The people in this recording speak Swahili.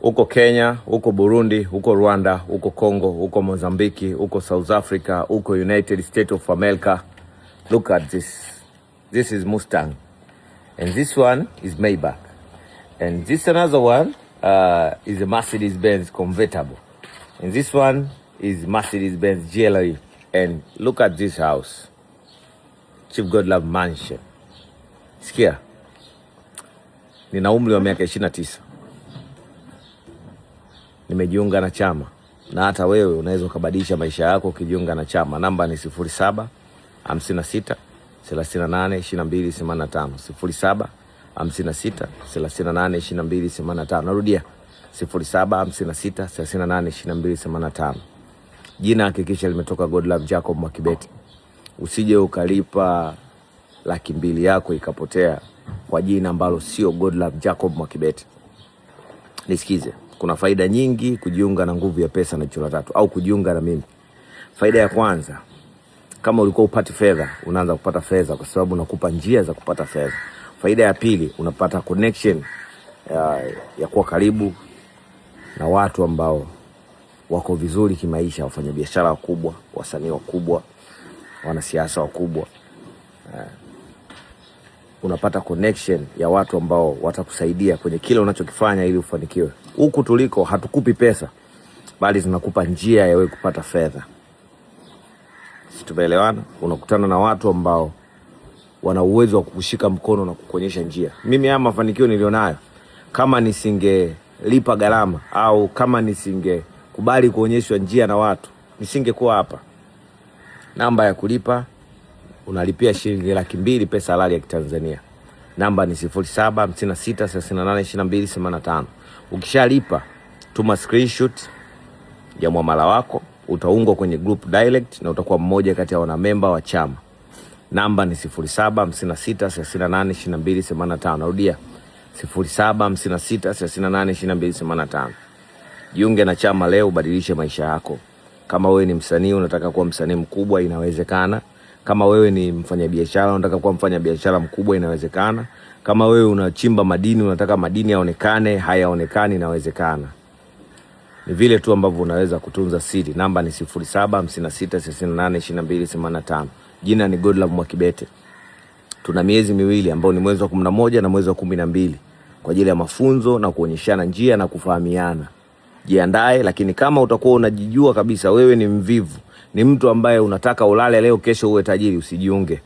Uko Kenya, uko Burundi, uko Rwanda, uko Congo, uko Mozambiki, uko South Africa, uko United States of America. Look at this. This is Mustang. And this one is Maybach. And this another one is a Mercedes-Benz convertible. And this one is Mercedes-Benz GLE. And look at this house. Chief Godlove Mansion. Sikia. Nina umri wa miaka 29. Nimejiunga na chama. Na hata wewe unaweza kubadilisha maisha yako ukijiunga na chama. Namba ni 07 56 38 22 85. 07 56 38 22 85. Narudia 07 56 38 22 85. Jina hakikisha limetoka Godlove Jacob Mwakibete. Usije ukalipa 200,000 yako ikapotea kwa jina ambalo sio Godlove Jacob Mwakibete. Nisikize, kuna faida nyingi kujiunga na Nguvu ya Pesa na Jicho la Tatu au kujiunga na mimi. Faida ya kwanza, kama ulikuwa upati fedha, unaanza kupata fedha kwa sababu nakupa njia za kupata fedha. Faida ya pili, unapata connection ya kuwa karibu na watu ambao wako vizuri kimaisha, wafanyabiashara wakubwa, wasanii wakubwa, wanasiasa wakubwa. Unapata connection ya watu ambao watakusaidia kwenye kile unachokifanya ili ufanikiwe. Huku tuliko hatukupi pesa, bali tunakupa njia ya wewe kupata fedha. Sisi tumeelewana? Unakutana na watu ambao wana uwezo wa kukushika mkono na kukuonyesha njia. Mimi haya mafanikio nilionayo, kama nisingelipa gharama au kama nisingekubali kuonyeshwa njia na watu, nisingekuwa hapa. Namba ya kulipa, unalipia shilingi 200,000 pesa halali ya Kitanzania. Namba ni 07 56 38 22 85. Ukishalipa, tuma screenshot ya muamala wako, utaungwa kwenye group direct na utakuwa mmoja kati ya wanamemba wa chama. Namba ni 07 56 38 22 85. Narudia 07 56 38 22 85. Jiunge na chama leo, ubadilishe maisha yako. Kama wewe ni msanii unataka kuwa msanii mkubwa, inawezekana. Kama wewe ni mfanyabiashara unataka kuwa mfanyabiashara mkubwa, inawezekana. Kama wewe unachimba madini unataka madini yaonekane, hayaonekani, inawezekana. Ni vile tu ambavyo unaweza kutunza siri. Namba ni 07 56 38 22 85. Jina ni Godlove Mwakibete. Tuna miezi miwili ambao ni mwezi wa 11 na mwezi wa 12 kwa ajili ya mafunzo na kuonyeshana njia na kufahamiana. Jiandae, lakini kama utakuwa unajijua kabisa wewe ni mvivu, ni mtu ambaye unataka ulale leo kesho uwe tajiri, usijiunge.